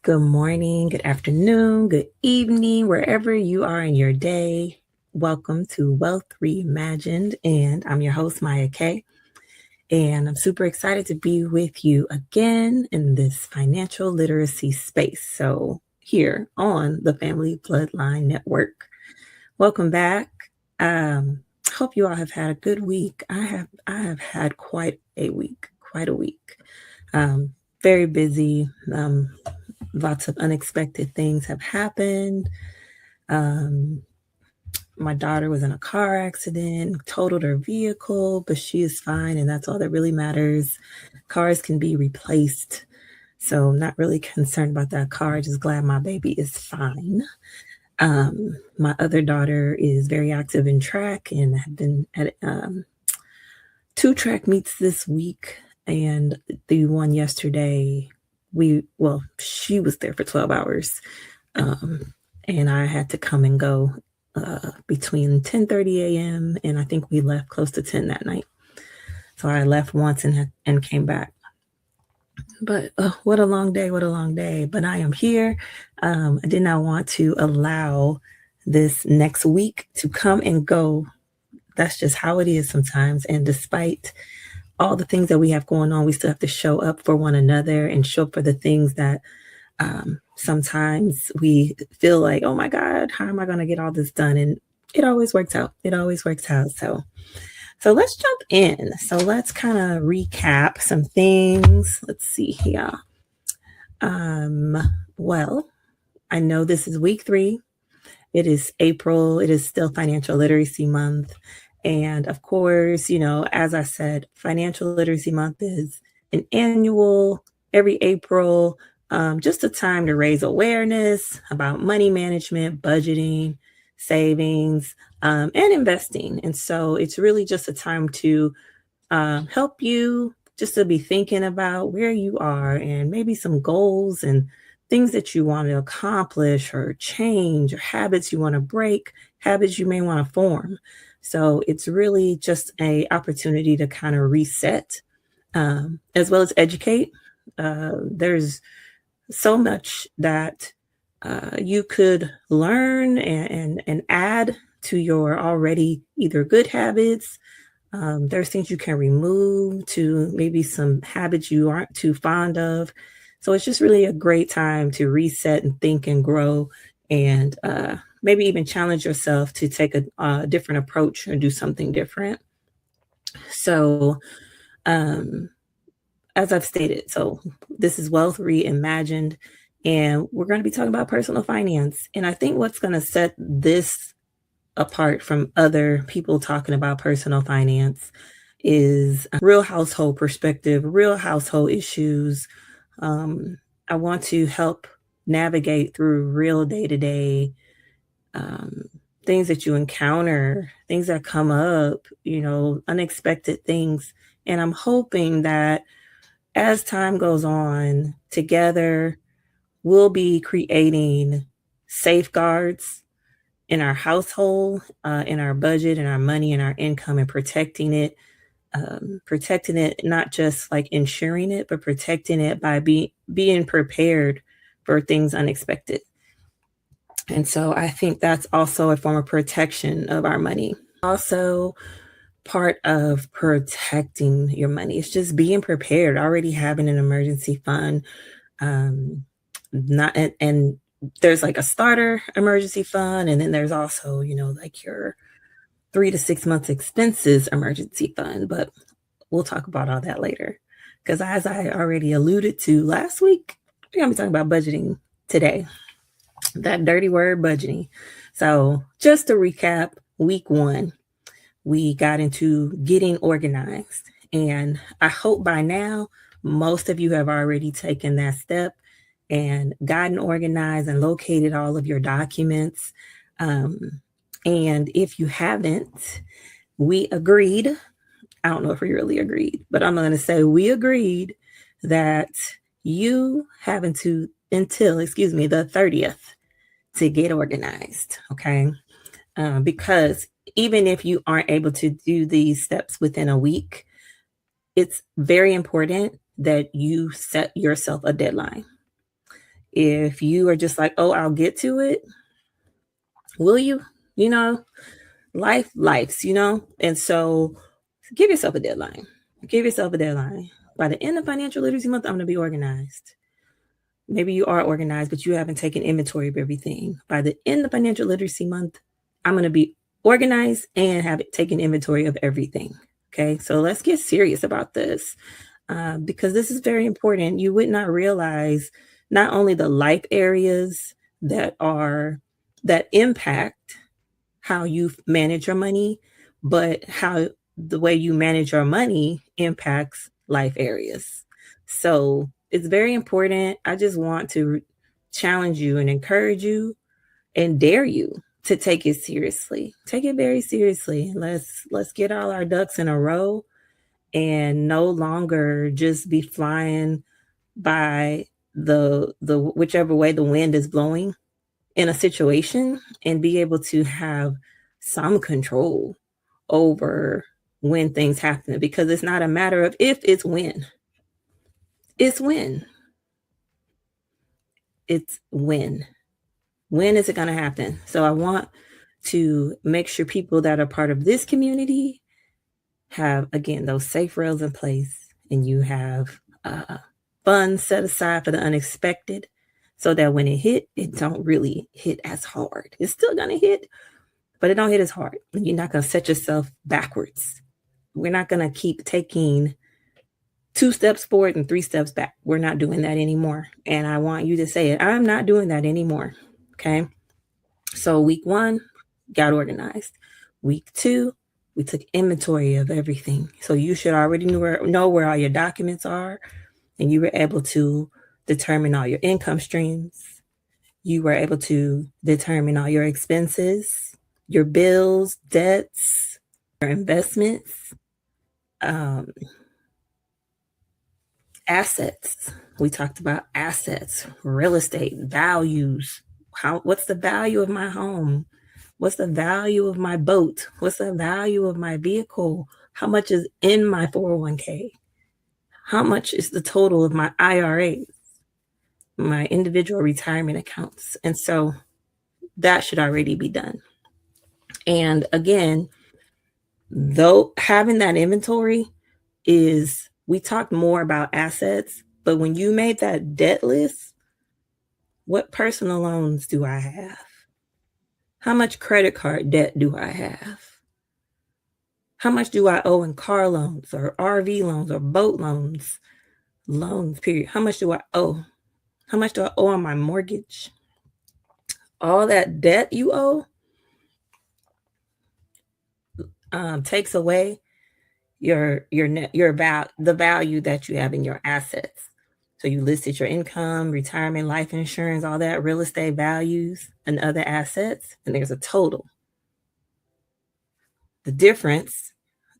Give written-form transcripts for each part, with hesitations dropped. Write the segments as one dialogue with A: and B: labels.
A: Good morning, good afternoon, good evening, wherever you are in your day. Welcome to Wealth Reimagined, and I'm your host, Mya K. And I'm super excited to be with you again in this financial literacy space. So, here on the Family Bloodline Network. Welcome back. Hope you all have had a good week. I have had quite a week. Um, Very busy. Lots of unexpected things have happened. Um, my daughter was in a car accident, totaled her vehicle, but she is fine, and that's all that really matters. Cars can be replaced, so I'm not really concerned about that car. Just glad my baby is fine. My other daughter is very active in track and have been at two track meets this week, and the one yesterday, she was there for 12 hours. Um, and I had to come and go between 10:30 a.m. and I think we left close to 10 that night. So I left once and came back. But what a long day! What a long day! But I am here. I did not want to allow this next week to come and go. That's just how it is sometimes. And despite all the things that we have going on, we still have to show up for one another and show up for the things that sometimes we feel like, oh my God, how am I going to get all this done? And it always works out. It always works out. So let's jump in. So let's kind of recap some things. Let's see here. Well, I know this is week 3. It is April. It is still Financial Literacy Month. And of course, as I said, Financial Literacy Month is an annual, every April, just a time to raise awareness about money management, budgeting, savings, and investing. And so it's really just a time to help you just to be thinking about where you are and maybe some goals and things that you want to accomplish or change, or habits you want to break, habits you may want to form. So it's really just an opportunity to kind of reset, as well as educate. There's so much that you could learn and add to your already either good habits. There's things you can remove to maybe some habits you aren't too fond of. So it's just really a great time to reset and think and grow, and maybe even challenge yourself to take a different approach or do something different. So, um, as I've stated, so this is Wealth Reimagined, and we're going to be talking about personal finance. And I think what's going to set this apart from other people talking about personal finance is a real household perspective, real household issues. I want to help navigate through real day to day things that you encounter, things that come up, unexpected things. And I'm hoping that as time goes on, together, we'll be creating safeguards in our household, in our budget, in our money, in our income, and protecting it, not just like ensuring it, but protecting it by being prepared for things unexpected. And so I think that's also a form of protection of our money. Also, part of protecting your money is just being prepared, already having an emergency fund. Not and there's like a starter emergency fund, and then there's also, like your 3 to 6 months expenses emergency fund. But we'll talk about all that later. Because as I already alluded to last week, we're going to be talking about budgeting today. That dirty word, budgeting. So just to recap, week 1, we got into getting organized. And I hope by now, most of you have already taken that step and gotten organized and located all of your documents. And if you haven't, we agreed. I don't know if we really agreed, but I'm going to say we agreed that you have until the 30th to get organized. Okay. Because even if you aren't able to do these steps within a week, it's very important that you set yourself a deadline. If you are just like, "Oh, I'll get to it," will you? You know, life's, And so give yourself a deadline. Give yourself a deadline. By the end of financial literacy month, I'm gonna be organized. Maybe you are organized, but you haven't taken inventory of everything. By the end of financial literacy month, I'm going to be organized and have it taken inventory of everything. Okay, so let's get serious about this because this is very important. You would not realize not only the life areas that impact how you manage your money, but how the way you manage your money impacts life areas. So it's very important. I just want to challenge you and encourage you and dare you to take it seriously. Take it very seriously. Let's get all our ducks in a row and no longer just be flying by the whichever way the wind is blowing in a situation and be able to have some control over when things happen because it's not a matter of if, it's when. It's when. It's when. When is it going to happen? So I want to make sure people that are part of this community have, again, those safe rails in place and you have funds set aside for the unexpected so that when it hit, it don't really hit as hard. It's still going to hit, but it don't hit as hard. You're not going to set yourself backwards. We're not going to keep taking 2 steps forward and 3 steps back. We're not doing that anymore. And I want you to say it. I'm not doing that anymore. Okay. So week 1, got organized. Week 2, we took inventory of everything. So you should already know where all your documents are, and you were able to determine all your income streams. You were able to determine all your expenses, your bills, debts, your investments, assets. We talked about assets, real estate, values. What's the value of my home? What's the value of my boat? What's the value of my vehicle? How much is in my 401k? How much is the total of my IRAs, my individual retirement accounts? And so that should already be done. And again, though having that inventory we talked more about assets, but when you made that debt list, what personal loans do I have? How much credit card debt do I have? How much do I owe in car loans or RV loans or boat loans, period? How much do I owe? How much do I owe on my mortgage? All that debt you owe takes away the value that you have in your assets. So you listed your income, retirement, life insurance, all that, real estate values, and other assets, and there's a total. The difference,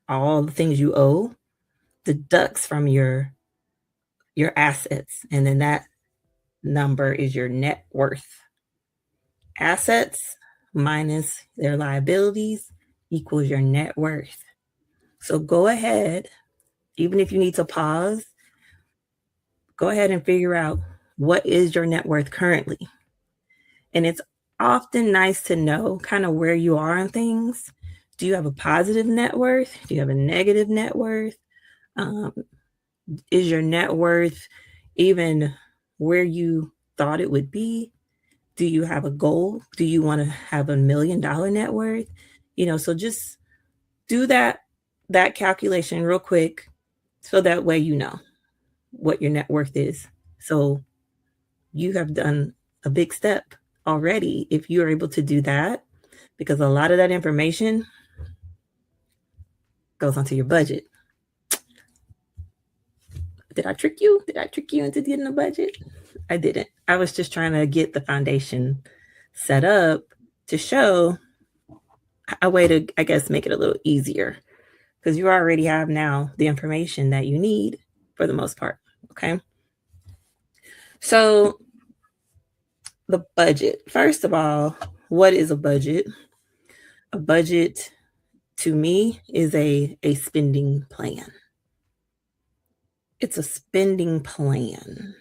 A: all the things you owe, deducts from your assets, and then that number is your net worth. Assets minus their liabilities equals your net worth. So go ahead, even if you need to pause, go ahead and figure out what is your net worth currently. And it's often nice to know kind of where you are on things. Do you have a positive net worth? Do you have a negative net worth? Is your net worth even where you thought it would be? Do you have a goal? Do you want to have $1 million net worth? So just do that calculation real quick so that way you know what your net worth is. So you have done a big step already if you're able to do that, because a lot of that information goes onto your budget. Did I trick you? Did I trick you into getting a budget? I didn't. I was just trying to get the foundation set up to show a way to, I guess, make it a little easier, because you already have now the information that you need for the most part. Okay. So the budget, first of all, what is a budget? A budget to me is a spending plan. It's a spending plan.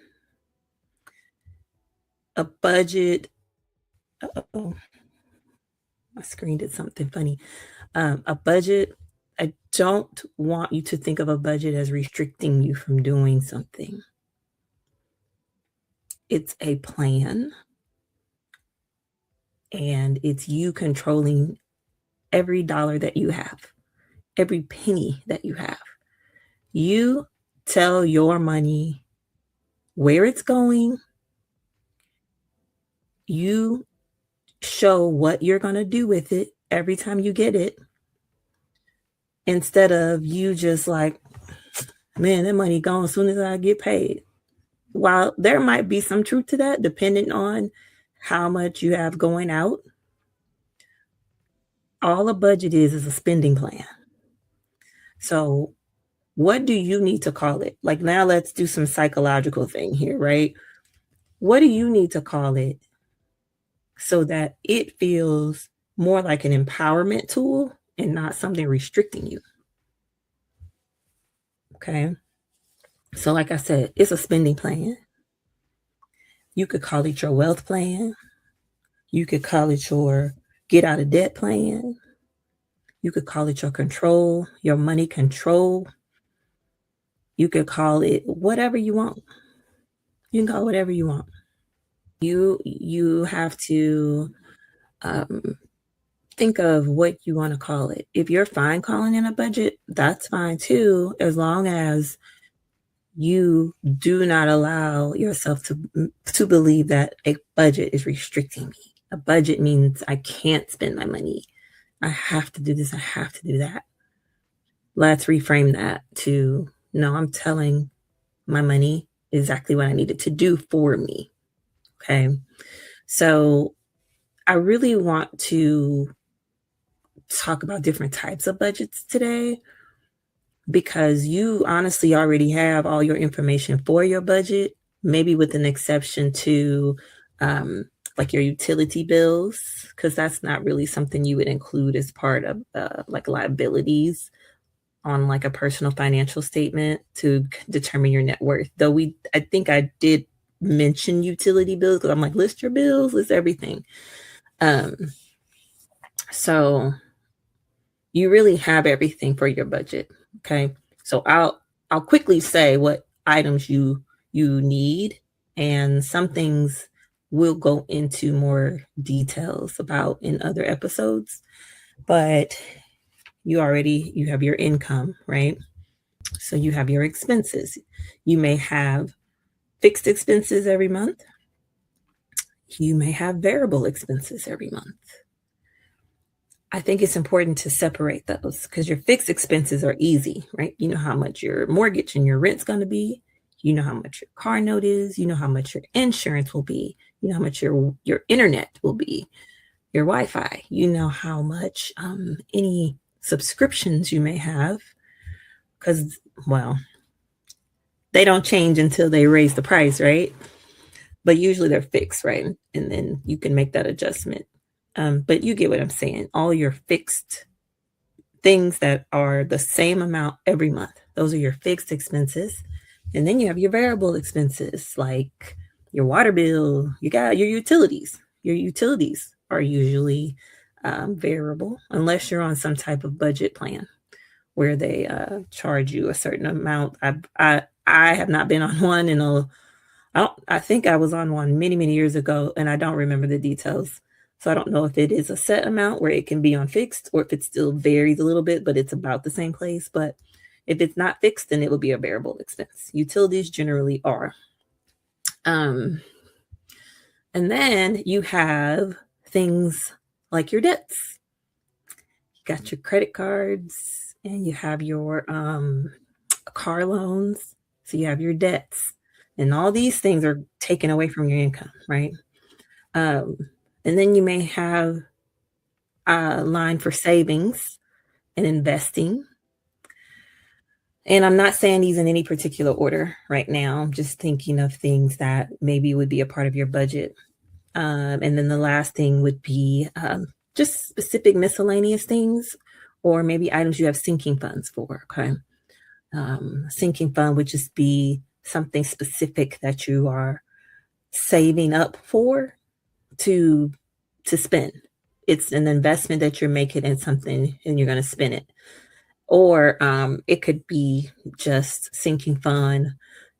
A: A budget oh, my screen did something funny. A budget, I don't want you to think of a budget as restricting you from doing something. It's a plan, and it's you controlling every dollar that you have, every penny that you have. You tell your money where it's going. You show what you're going to do with it every time you get it, instead of you just like, man, that money gone as soon as I get paid. While there might be some truth to that, depending on how much you have going out, all a budget is a spending plan. So, what do you need to call it? Like, now let's do some psychological thing here, right? What do you need to call it so that it feels more like an empowerment tool and not something restricting you? Okay. So, like I said, it's a spending plan. You could call it your wealth plan. You could call it your get out of debt plan. You could call it your control, your money control. You could call it whatever you want. You can call it whatever you want. You have to um, think of what you want to call it. If you're fine calling it a budget, that's fine too, as long as you do not allow yourself to believe that a budget is restricting me. A budget means I can't spend my money. I have to do this. I have to do that. Let's reframe that to no, I'm telling my money exactly what I need it to do for me. Okay. So I really want to talk about different types of budgets today because you honestly already have all your information for your budget, maybe with an exception to um, like your utility bills, because that's not really something you would include as part of like liabilities on like a personal financial statement to determine your net worth. Though I think I did mention utility bills because I'm like, list your bills, list everything. Um, so you really have everything for your budget. Okay. So I'll quickly say what items you need, and some things we'll go into more details about in other episodes. But you have your income, right? So you have your expenses. You may have fixed expenses every month. You may have variable expenses every month. I think it's important to separate those because your fixed expenses are easy, right? You know how much your mortgage and your rent's going to be. You know how much your car note is. You know how much your insurance will be. You know how much your internet will be, your Wi-Fi. You know how much any subscriptions you may have because, well, they don't change until they raise the price, right? But usually they're fixed, right? And then you can make that adjustment. But you get what I'm saying. All your fixed things that are the same amount every month, those are your fixed expenses. And then you have your variable expenses like your water bill, you got your utilities. Your utilities are usually variable unless you're on some type of budget plan where they charge you a certain amount. I have not been on one in a I think I was on one many, many years ago, and I don't remember the details. So I don't know if it is a set amount where it can be on fixed or if it still varies a little bit, but it's about the same place. But if it's not fixed, then it will be a variable expense. Utilities generally are. Um, and then you have things like your debts. You got your credit cards and you have your car loans. So you have your debts. And all these things are taken away from your income, right? Um, and then you may have a line for savings and investing. And I'm not saying these in any particular order right now. I'm just thinking of things that maybe would be a part of your budget. And then the last thing would be just specific miscellaneous things, or maybe items you have sinking funds for. Okay. Sinking fund would just be something specific that you are saving up for to to spend. It's an investment that you're making in something and you're gonna spend it. Or, it could be just sinking fund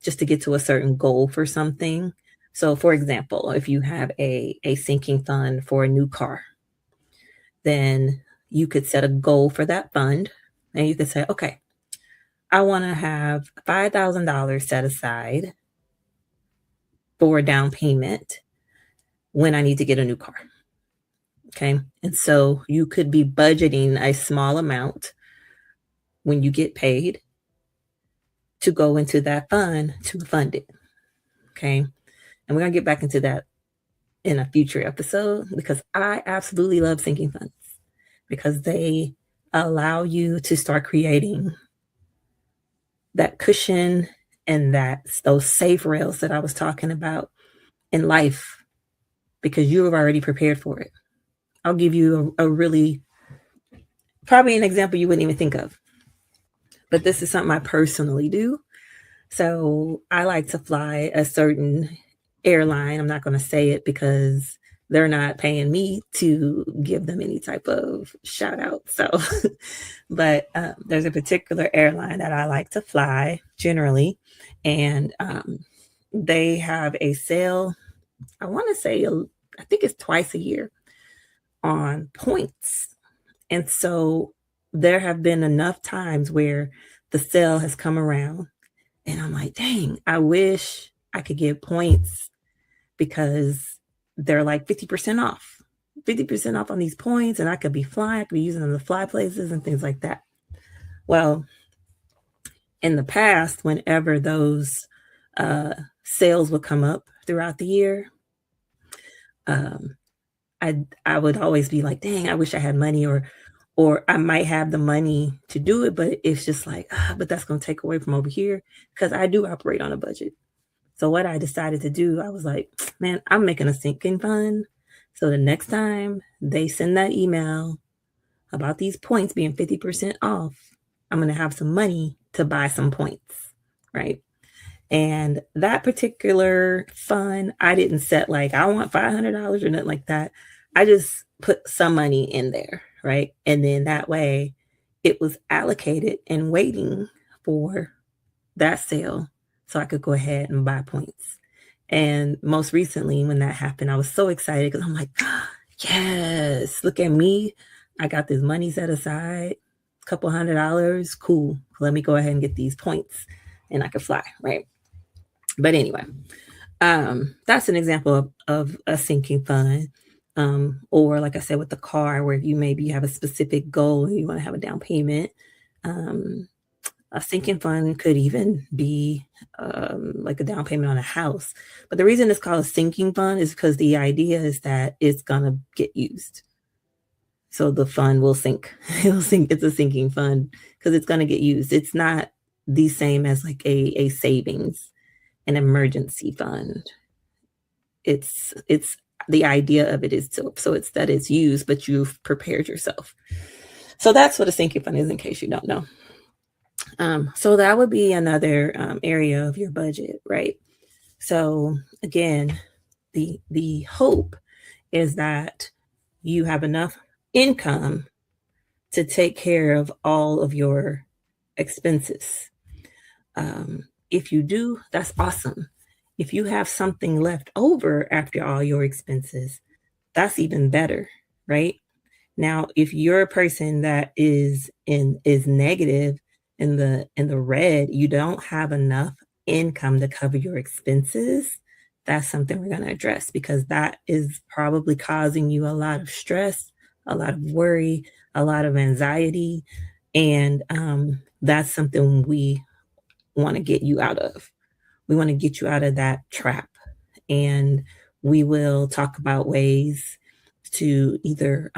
A: just to get to a certain goal for something. So, for example, if you have a sinking fund for a new car, then you could set a goal for that fund, and you could say, "Okay, I wanna have $5,000 set aside for a down payment when I need to get a new car." Okay? And so you could be budgeting a small amount when you get paid to go into that fund to fund it. Okay? And we're gonna get back into that in a future episode because I absolutely love sinking funds because they allow you to start creating that cushion and that those safe rails that I was talking about in life because you have already prepared for it. I'll give you a really probably an example you wouldn't even think of, but this is something I personally do. So I like to fly a certain airline. I'm not going to say it because they're not paying me to give them any type of shout out. So, but there's a particular airline that I like to fly generally, and they have a sale. I want to say, I think it's twice a year on points. And so there have been enough times where the sale has come around and I'm like, dang, I wish I could get points because they're like 50% off, 50% off on these points. And I could be flying, I could be using them to fly places and things like that. Well, in the past, whenever those sales would come up throughout the year, um, I would always be like, dang, I wish I had money or I might have the money to do it, but it's just like, but that's going to take away from over here because I do operate on a budget. So what I decided to do, I was like, man, I'm making a sinking fund. So the next time they send that email about these points being 50% off, I'm going to have some money to buy some points, right? And that particular fund, I didn't set like, I want $500 or nothing like that. I just put some money in there, right? And then that way it was allocated and waiting for that sale so I could go ahead and buy points. And most recently, when that happened, I was so excited because I'm like, yes, look at me. I got this money set aside, a couple $100. Cool. Let me go ahead and get these points and I could fly, right? But anyway, that's an example of a sinking fund. Or like I said, with the car, where you maybe have a specific goal and you want to have a down payment. Um, a sinking fund could even be like a down payment on a house. But the reason it's called a sinking fund is because the idea is that it's going to get used. So the fund will sink. It'll sink. It's a sinking fund because it's going to get used. It's not the same as like a savings, an emergency fund. It's the idea of it is so it's that it's used, but you've prepared yourself. So that's what a sinking fund is, in case you don't know. So that would be another area of your budget, right? So again, the hope is that you have enough income to take care of all of your expenses. If you do, that's awesome. If you have something left over after all your expenses, that's even better, right? Now, if you're a person that is negative in the red, you don't have enough income to cover your expenses. That's something we're going to address because that is probably causing you a lot of stress, a lot of worry, a lot of anxiety, and that's something we want to get you out of. We want to get you out of that trap, and we will talk about ways to either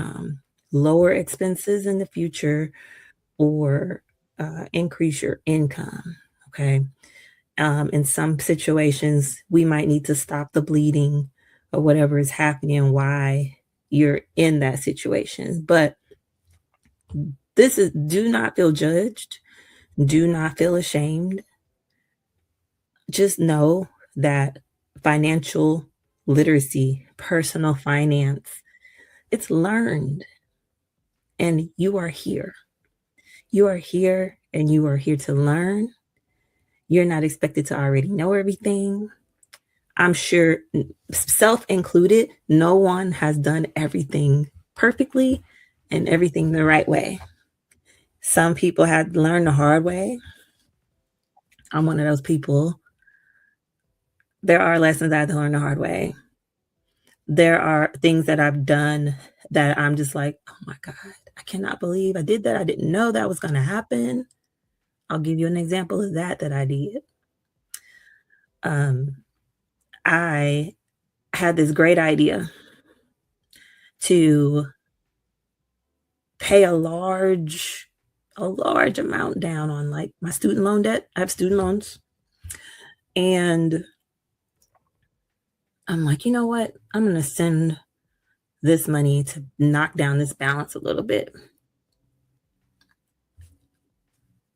A: lower expenses in the future or increase your income. Okay. In some situations, we might need to stop the bleeding or whatever is happening, why you're in that situation. But this is, do not feel judged, do not feel ashamed. Just know that financial literacy, personal finance. It's learned, and you are here. You are here, and you are here to learn. You're not expected to already know everything. I'm sure, self included, no one has done everything perfectly and everything the right way. Some people had to learn the hard way. I'm one of those people. There are lessons I had to learn the hard way. There are things that I've done that I'm just like, oh my God, I cannot believe I did that. I didn't know that was going to happen. I'll give you an example of that I did. Um, I had this great idea to pay a large amount down on like my student loan debt. I have student loans. And I'm like, you know what? I'm going to send this money to knock down this balance a little bit.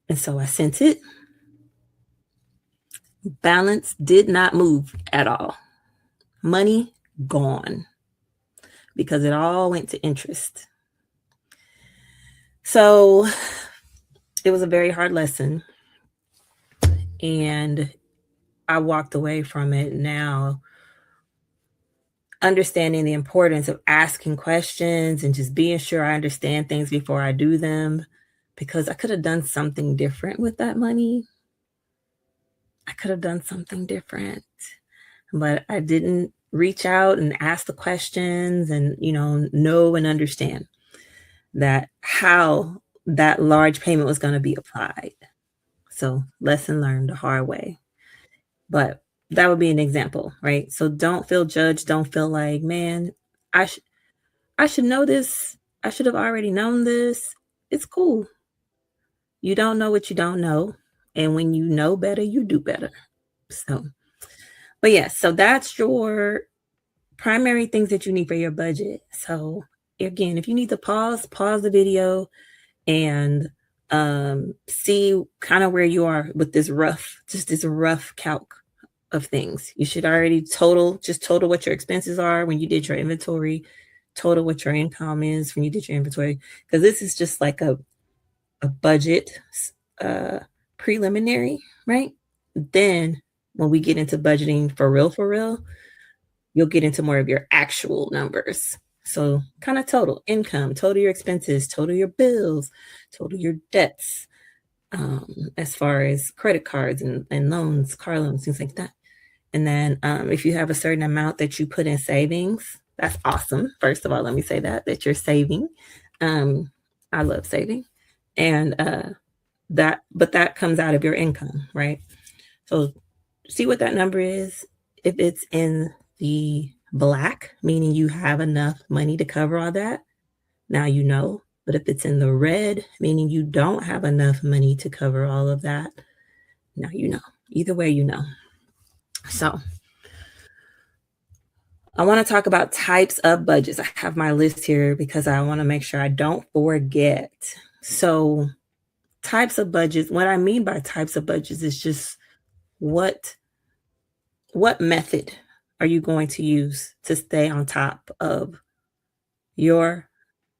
A: And so I sent it. Balance did not move at all. Money gone because it all went to interest. So it was a very hard lesson. And I walked away from it now understanding the importance of asking questions and just being sure I understand things before I do them, because I could have done something different with that money. I could have done something different, but I didn't reach out and ask the questions and, know and understand that how that large payment was going to be applied. So lesson learned the hard way. But that would be an example, right? So don't feel judged. Don't feel like, man, I I should know this. I should have already known this. It's cool. You don't know what you don't know. And when you know better, you do better. So, but yes, so that's your primary things that you need for your budget. So, again, if you need to pause the video and see kind of where you are with this rough calc of things. You should already total what your expenses are when you did your inventory, total what your income is when you did your inventory, because this is just like a budget uh, preliminary, right? Then when we get into budgeting for real, you'll get into more of your actual numbers. So kind of total income, total your expenses, total your bills, total your debts, as far as credit cards and loans, car loans, things like that. And then if you have a certain amount that you put in savings, that's awesome. First of all, let me say that you're saving. I love saving. And that comes out of your income, right? So see what that number is. If it's in the black, meaning you have enough money to cover all that, now you know. But if it's in the red, meaning you don't have enough money to cover all of that, now you know. Either way, you know. So I want to talk about types of budgets. I have my list here because I want to make sure I don't forget. So types of budgets, what I mean by types of budgets is just what method are you going to use to stay on top of your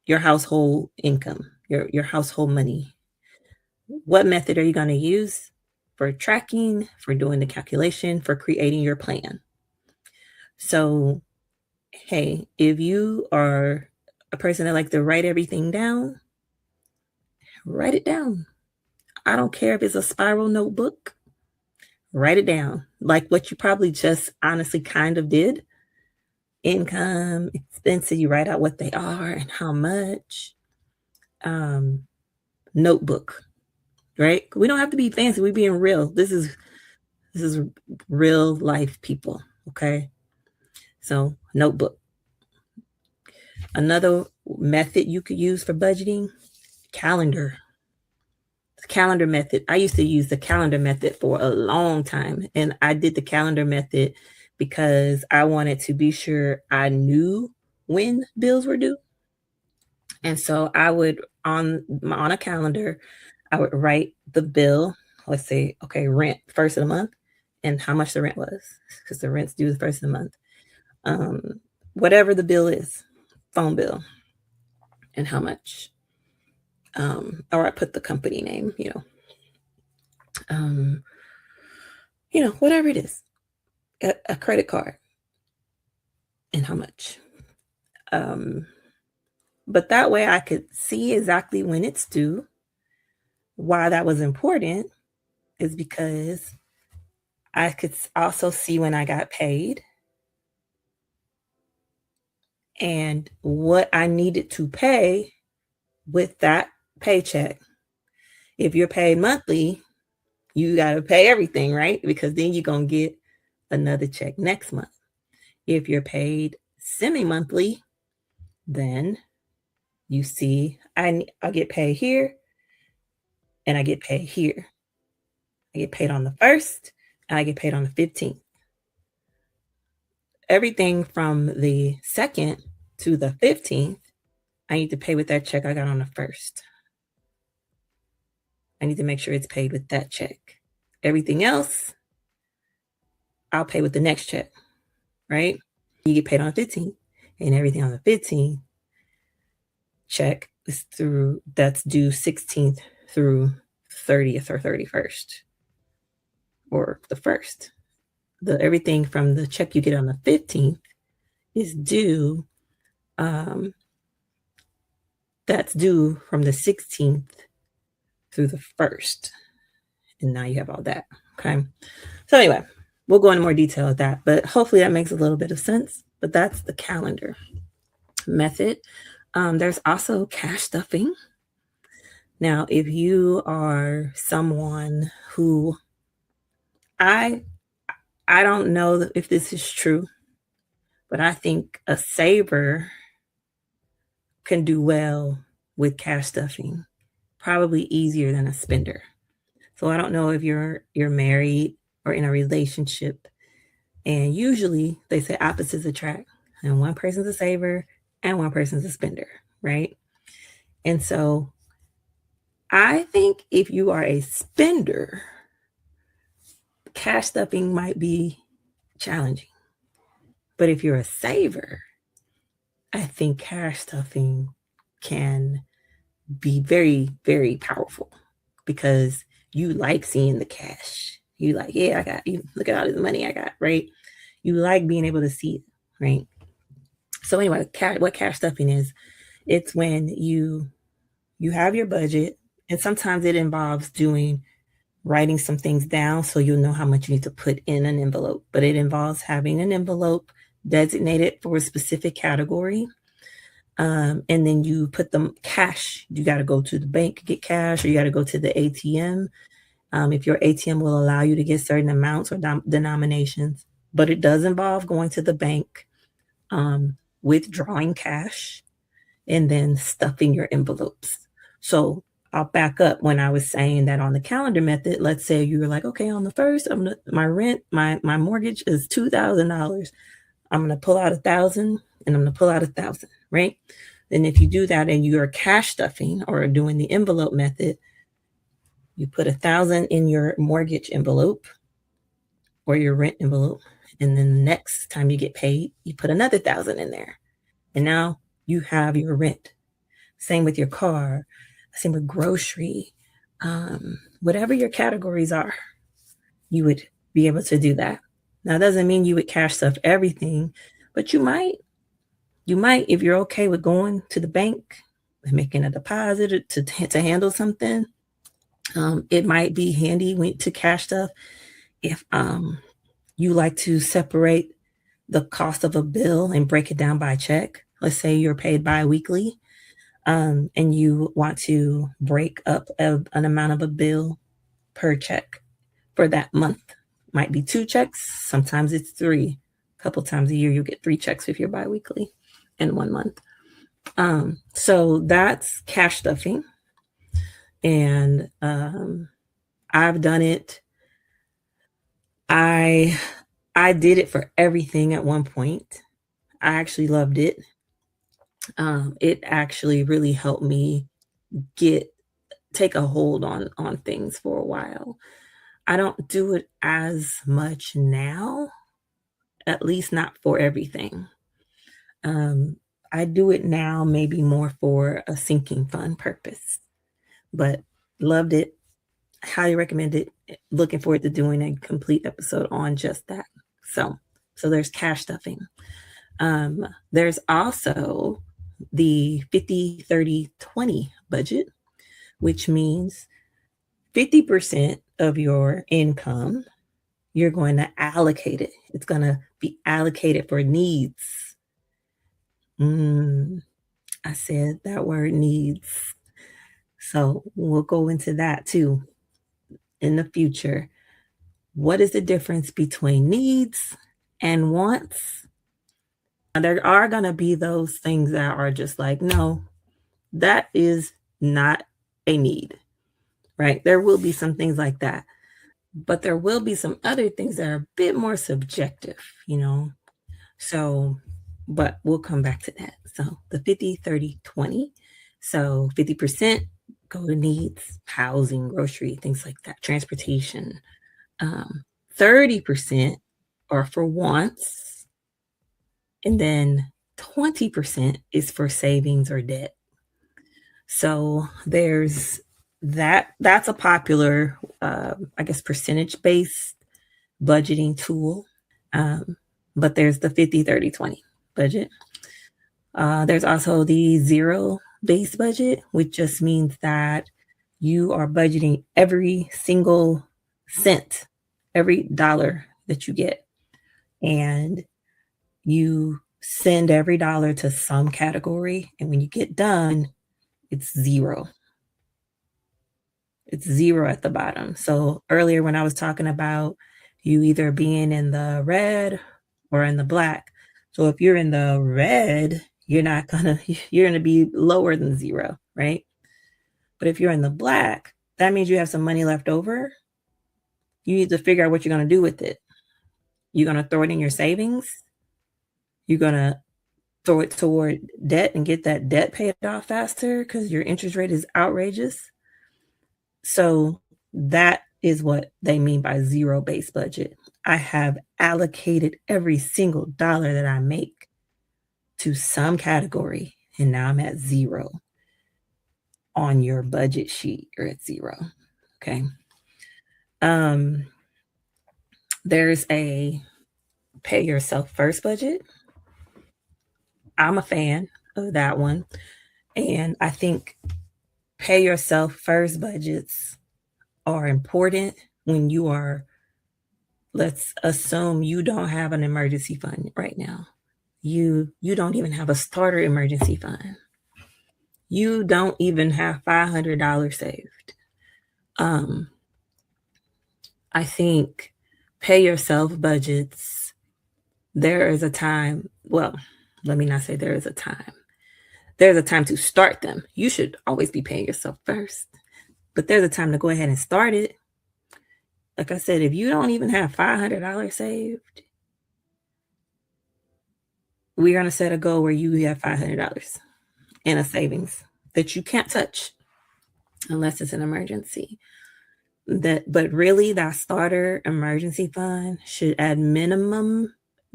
A: household income, your household money? What method are you going to use for tracking, for doing the calculation, for creating your plan? So, hey, if you are a person that likes to write everything down, write it down. I don't care if it's a spiral notebook, write it down. Like what you probably just honestly kind of did. Income, expenses, you write out what they are and how much. Notebook, right? We don't have to be fancy. We're being real. This is real life people, okay? So notebook. Another method you could use for budgeting, calendar. Calendar method. I used to use the calendar method for a long time. And I did the calendar method because I wanted to be sure I knew when bills were due. And so I would on a calendar, I would write the bill, let's say, okay, rent first of the month. and how much the rent was, because the rent's due the first of the month. Whatever the bill is, phone bill, and how much. Or I put the company name, um, whatever it is, a credit card, and how much. Um, but that way I could see exactly when it's due. Why that was important is because I could also see when I got paid and what I needed to pay with that paycheck. If you're paid monthly, you got to pay everything, right? Because then you're going to get another check next month. If you're paid semi-monthly, then you see I get paid here and I get paid here. I get paid on the 1st and I get paid on the 15th. Everything from the 2nd to the 15th, I need to pay with that check I got on the 1st. I need to make sure it's paid with that check. Everything else, I'll pay with the next check, right? You get paid on the 15th, and everything on the 15th check is that's due 16th through 30th or 31st or the 1st. Everything from the check you get on the 15th is due, that's due from the 16th through the 1st. And now you have all that. Okay. So anyway, we'll go into more detail of that, but hopefully that makes a little bit of sense. But that's the calendar method. There's also cash stuffing. Now, if you are someone who I don't know if this is true, but I think a saver can do well with cash stuffing, probably easier than a spender. So I don't know if you're married or in a relationship, and usually they say opposites attract, and one person's a saver and one person's a spender, right? And so I think if you are a spender, cash stuffing might be challenging. But if you're a saver, I think cash stuffing can be very, very powerful because you like seeing the cash. You like, yeah, I got you. Look at all this money I got, right? You like being able to see it, right? So anyway, what cash stuffing is, it's when you have your budget, and sometimes it involves writing some things down so you'll know how much you need to put in an envelope. But it involves having an envelope designated for a specific category. And then you put the cash. You got to go to the bank to get cash, or you got to go to the ATM. If your ATM will allow you to get certain amounts or denominations, but it does involve going to the bank, withdrawing cash, and then stuffing your envelopes. So I'll back up. When I was saying that on the calendar method, let's say you were like, okay, on the 1st, my mortgage is $2,000. I'm going to pull out 1,000 and I'm going to pull out 1,000, right? And if you do that and you are cash stuffing or doing the envelope method, you put 1,000 in your mortgage envelope or your rent envelope. And then the next time you get paid, you put another 1,000 in there. And now you have your rent. Same with your car, same with grocery, whatever your categories are, you would be able to do that. Now, it doesn't mean you would cash stuff everything, but you might, if you're okay with going to the bank and making a deposit to handle something. It might be handy to cash stuff if you like to separate the cost of a bill and break it down by check. Let's say you're paid bi-weekly, and you want to break up an amount of a bill per check for that month. Might be 2 checks, sometimes it's 3. A couple times a year you'll get 3 checks if you're bi-weekly in 1 month. So that's cash stuffing. And I've done it. I did it for everything at one point. I actually loved it. It actually really helped me take a hold on things for a while. I don't do it as much now, at least not for everything. Um, I do it now maybe more for a sinking fund purpose, but loved it. Highly recommend it. Looking forward to doing a complete episode on just that. So, so there's cash stuffing. There's also the 50/30/20 budget, which means 50% of your income, you're going to allocate it. It's going to be allocated for needs. Mm, I said that word needs. So we'll go into that too in the future. What is the difference between needs and wants? There are going to be those things that are just like, no, that is not a need, right? There will be some things like that, but there will be some other things that are a bit more subjective, you know? So, but we'll come back to that. So the 50/30/20. So 50% go to needs, housing, grocery, things like that, transportation. Um, 30% are for wants, and then 20% is for savings or debt. So there's that's a popular, I guess, percentage based budgeting tool. Um, but there's the 50/30/20 budget. There's also the zero based budget, which just means that you are budgeting every single cent, every dollar that you get, and you send every dollar to some category. And when you get done, it's zero. It's zero at the bottom. So earlier when I was talking about you either being in the red or in the black. So if you're in the red, you're gonna be lower than zero, right? But if you're in the black, that means you have some money left over. You need to figure out what you're gonna do with it. You're gonna throw it in your savings. You're gonna throw it toward debt and get that debt paid off faster because your interest rate is outrageous. So that is what they mean by zero based budget. I have allocated every single dollar that I make to some category, and now I'm at zero. On your budget sheet, you're at zero. Okay. Um, there's a pay yourself first budget. I'm a fan of that one. And I think pay yourself first budgets are important when you are, let's assume you don't have an emergency fund right now. You don't even have a starter emergency fund. You don't even have $500 saved. Um, I think pay yourself budgets, there is a time, well, let me not say there is a time. There's a time to start them. You should always be paying yourself first, but there's a time to go ahead and start it. Like I said, if you don't even have $500 saved, we're going to set a goal where you have $500 in a savings that you can't touch unless it's an emergency. But really, that starter emergency fund should at minimum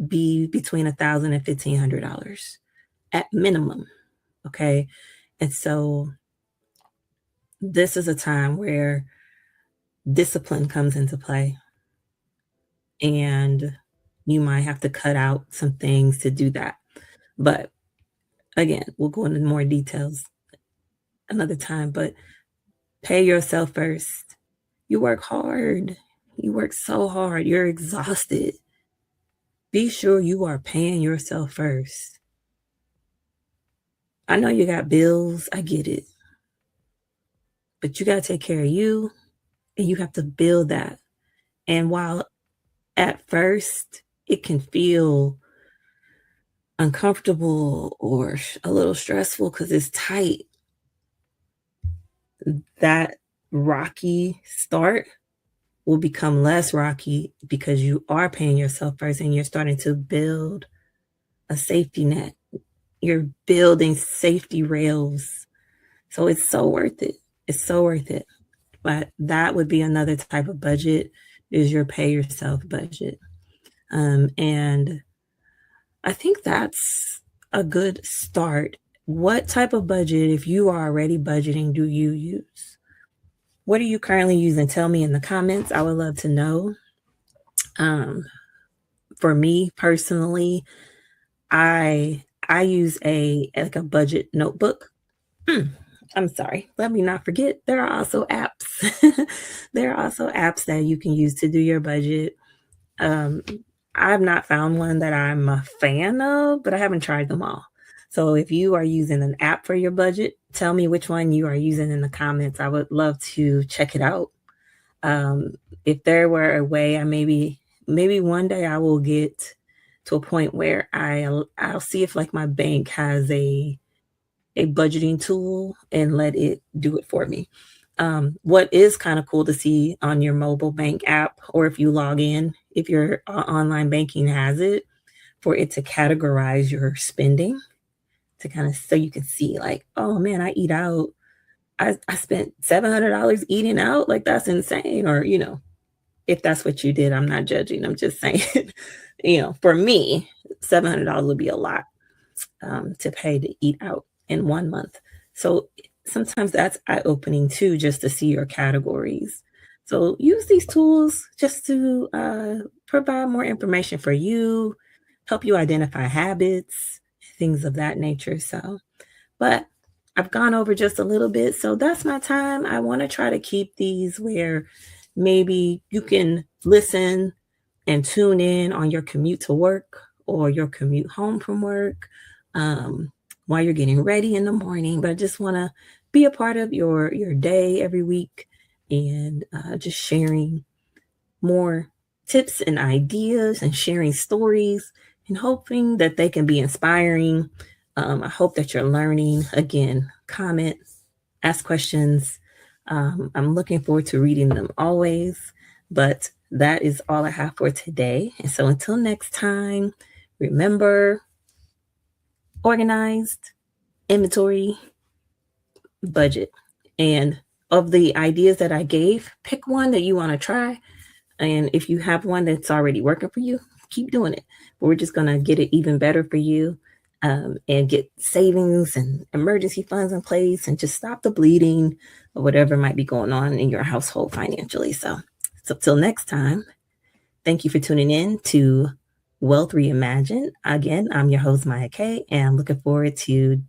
A: be between $1,000 and $1,500 at minimum. Okay. And so this is a time where discipline comes into play, and you might have to cut out some things to do that. But again, we'll go into more details another time. But pay yourself first. You work hard. You work so hard. You're exhausted. Be sure you are paying yourself first. I know you got bills. I get it. But you got to take care of you, and you have to build that. And while at first it can feel uncomfortable or a little stressful because it's tight, that rocky start will become less rocky because you are paying yourself first and you're starting to build a safety net. You're building safety rails. So it's so worth it. It's so worth it. But that would be another type of budget. is your pay yourself budget. And I think that's a good start. What type of budget, if you are already budgeting, do you use? What are you currently using? Tell me in the comments. I would love to know. Um, for me personally, I use a like a budget notebook. Mm, I'm sorry. Let me not forget. There are also apps. There are also apps that you can use to do your budget. Um, I've not found one that I'm a fan of, but I haven't tried them all. So if you are using an app for your budget, tell me which one you are using in the comments. I would love to check it out. If there were a way, I maybe one day I will get to a point where I'll see if like my bank has a budgeting tool and let it do it for me. What is kind of cool to see on your mobile bank app, or if you log in, if your online banking has it, for it to categorize your spending to kind of so you can see, like, oh man, I eat out. I spent $700 eating out. Like, that's insane. Or, if that's what you did, I'm not judging. I'm just saying, for me, $700 would be a lot to pay to eat out in 1 month. So sometimes that's eye opening too, just to see your categories. So use these tools just to provide more information for you, help you identify habits, things of that nature. So, but I've gone over just a little bit. So that's my time. I want to try to keep these where maybe you can listen and tune in on your commute to work or your commute home from work, um, while you're getting ready in the morning. But I just want to be a part of your day every week and just sharing more tips and ideas and sharing stories and hoping that they can be inspiring. I hope that you're learning. Again, comment, ask questions. I'm looking forward to reading them always. But that is all I have for today. And so until next time, remember, organized, inventory, budget. And of the ideas that I gave, pick one that you want to try. And if you have one that's already working for you, keep doing it. But we're just going to get it even better for you, and get savings and emergency funds in place and just stop the bleeding or whatever might be going on in your household financially. So till next time, thank you for tuning in to Wealth Reimagined. Again, I'm your host, Mya K, and I'm looking forward to